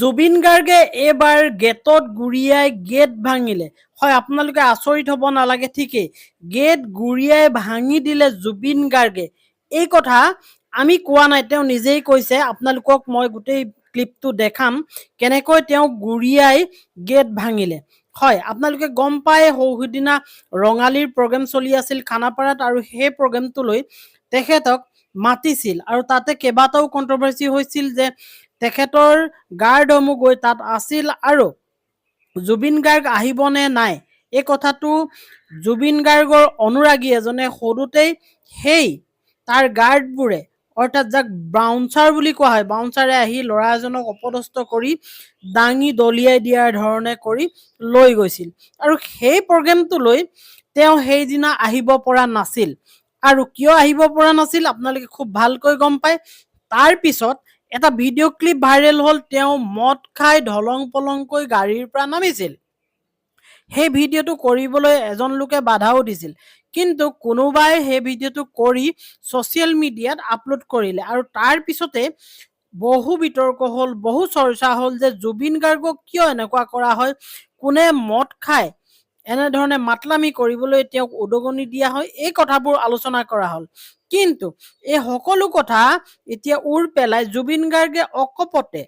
জুবিন গাৰ্গে এইবাৰ গেটত গুৰিয়াই গেট ভাঙিলে। হয়, আপোনালোকে আচৰিত হ'ব নালাগে, ঠিকেই। গেট গুৰিয়াই ভাঙি দিলে জুবিন গাৰ্গে। এই কথা আমি কোৱা নাই, তেওঁ নিজেই কৈছে। আপোনালোকক মই গোটেই ক্লিপটো দেখাম, কেনেকৈ তেওঁ গুৰিয়াই গেট ভাঙিলে। হয়, আপোনালোকে গম পায় সৌদিনা ৰঙালীৰ প্ৰগ্ৰেম চলি আছিল খানাপাৰাত, আৰু সেই প্ৰগ্ৰেমটোলৈ তেখেতক মাতিছিল, আৰু তাতে কেইবাটাও কণ্ট্ৰভাৰ্চি হৈছিল যে তেখেতৰ গাৰ্ডসমূহ গৈ তাত আছিল, আৰু জুবিন গাৰ্গ আহিবনে নাই এই কথাটো জুবিন গাৰ্গৰ অনুৰাগী এজনে সোধোতেই সেই তাৰ গাৰ্ডবোৰে, অৰ্থাৎ যাক বাউন্সাৰ বুলি কোৱা হয়, বাউন্সাৰে আহি ল'ৰা এজনক অপদস্থ কৰি দাঙি দলিয়াই দিয়াৰ ধৰণে কৰি লৈ গৈছিল। আৰু সেই প্ৰগ্ৰেমটোলৈ তেওঁ সেইদিনা আহিব পৰা নাছিল। আৰু কিয় আহিব পৰা নাছিল আপোনালোকে খুব ভালকৈ গম পায়। তাৰ পিছত এটা ভিডিঅ' ক্লিপ ভাইৰেল হ'ল, তেওঁ মদ খাই ধলং পলংকৈ গাড়ীৰ পৰা নামিছিল। সেই ভিডিঅ'টো কৰিবলৈ এজন লোকে বাধাও দিছিল, কিন্তু কোনোবাই সেই ভিডিঅ'টো কৰি ছ'চিয়েল মিডিয়াত আপলোড কৰিলে, আৰু তাৰ পিছতে বহু বিতৰ্ক হ'ল, বহু চৰ্চা হ'ল যে জুবিন গাৰ্গক কিয় এনেকুৱা কৰা হয়, কোনে মদ খায় এনেধৰণে মাতলামি কৰিবলৈ তেওঁক উদগনি দিয়া হয়, এই কথাবোৰ আলোচনা কৰা হ'ল। কিন্তু এই সকলো কথা এতিয়া উৰ পেলাই জুবিন গাৰ্গে অকপতে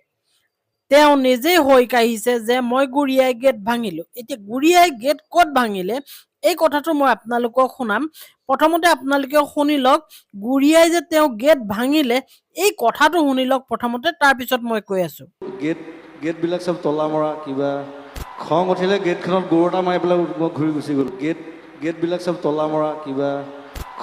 তেওঁ নিজেই হৈ কাঢ়িছে যে মই গুৰিয়াই গেট ভাঙিলো। এতিয়া গুৰিয়াই গেট ক'ত ভাঙিলে এই কথাটো মই আপোনালোকক শুনাম। প্ৰথমতে আপোনালোকে শুনি লওক, গুৰিয়াই যে তেওঁ গেট ভাঙিলে এই কথাটো শুনি লওক প্ৰথমতে, তাৰপিছত মই কৈ আছো। গেটবিলাক চব তলা মৰা, কিবা খং উঠিলে গেটখনত গৰু এটা মাৰি পেলাই মই ঘূৰি গুচি গ'লো। গেটবিলাক চব তলা মৰা, কিবা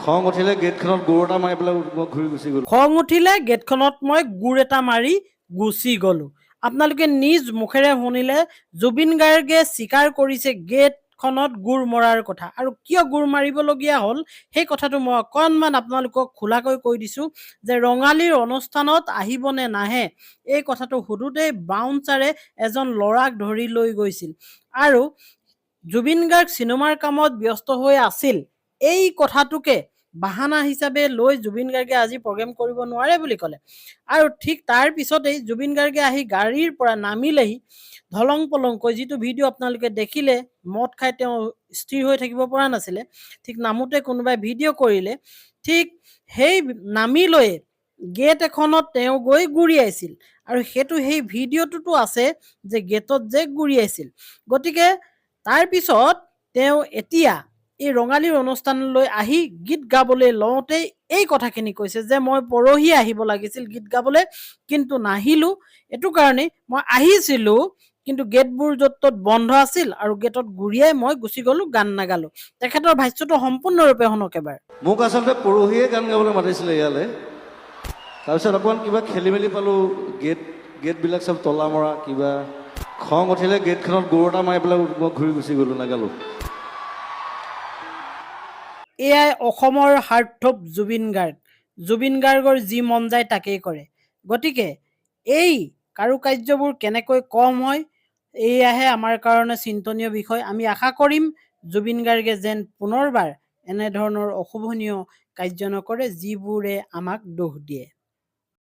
খং উঠিলে গেটখনত গৰু এটা মাৰি পেলাই মই ঘূৰি গুচি গ'লো। খং উঠিলে গেটখনত মই গুৰ এটা মাৰি গুচি গ'লো। আপোনালোকে নিজ মুখেৰে শুনিলে, জুবিন গাৰ্গে স্বীকাৰ কৰিছে গেটখনত গুৰ মৰাৰ কথা। আৰু কিয় গুৰ মাৰিবলগীয়া হ'ল সেই কথাটো মই অকণমান আপোনালোকক খোলাকৈ কৈ দিছোঁ যে ৰঙালীৰ অনুষ্ঠানত আহিব নে নাহে এই কথাটো সোধোতেই বাউন্সাৰে এজন ল'ৰাক ধৰি লৈ গৈছিল, আৰু জুবিন গাৰ্গ চিনেমাৰ কামত ব্যস্ত হৈ আছিল। এই কথাটোকে বাহানা হিচাপে লৈ জুবিন গাৰ্গে আজি প্ৰগ্ৰেম কৰিব নোৱাৰে বুলি ক'লে। আৰু ঠিক তাৰ পিছতেই জুবিন গাৰ্গে আহি গাড়ীৰ পৰা নামিলেহি ধলং পলংকৈ, যিটো ভিডিঅ' আপোনালোকে দেখিলে, মদ খাই তেওঁ স্থিৰ হৈ থাকিব পৰা নাছিলে, ঠিক নামোতে কোনোবাই ভিডিঅ' কৰিলে, ঠিক সেই নামি লৈয়ে গেট এখনত তেওঁ গৈ গুৰিয়াইছিল। আৰু সেইটো সেই ভিডিঅ'টোতো আছে যে গেটত যে গুৰিয়াইছিল। গতিকে তাৰ পিছত তেওঁ এতিয়া এই ৰঙালীৰ অনুষ্ঠানলৈ আহি গীত গাবলৈ লওঁতেই এই কথাখিনি কৈছে যে মই পৰহি আহিব লাগিছিল গীত গাবলৈ, কিন্তু নাহিলোঁ। এইটো কাৰণেই মই আহিছিলোঁ, কিন্তু গেটবোৰ য'ত ত'ত বন্ধ আছিল, আৰু গেটত গুৰিয়াই মই গুচি গ'লোঁ, গান নাগালোঁ। তেখেতৰ ভাষ্যটো সম্পূৰ্ণৰূপে শুনক এবাৰ। মোক আচলতে পৰহিয়ে গান গাবলৈ মাতিছিলে ইয়ালৈ, তাৰপিছত অকণমান কিবা খেলি মেলি পালোঁ। গেটবিলাক চব তলা মৰা, কিবা খং উঠিলে গেটখনত গৰু এটা মাৰি পেলাই মই ঘূৰি গুচি গ'লোঁ, নাগালোঁ। এয়াই অসমৰ হাৰ্টথ্ৰব জুবিন গাৰ্গ। জুবিন গাৰ্গৰ যি মন যায় তাকেই কৰে। গতিকে এই কাৰুকাৰ্যবোৰ কেনেকৈ কম হয়, এয়াহে আমাৰ কাৰণে চিন্তনীয় বিষয়। আমি আশা কৰিম জুবিন গাৰ্গে যেন পুনৰবাৰ এনেধৰণৰ অশোভনীয় কাৰ্য নকৰে যিবোৰে আমাক দুখ দিয়ে।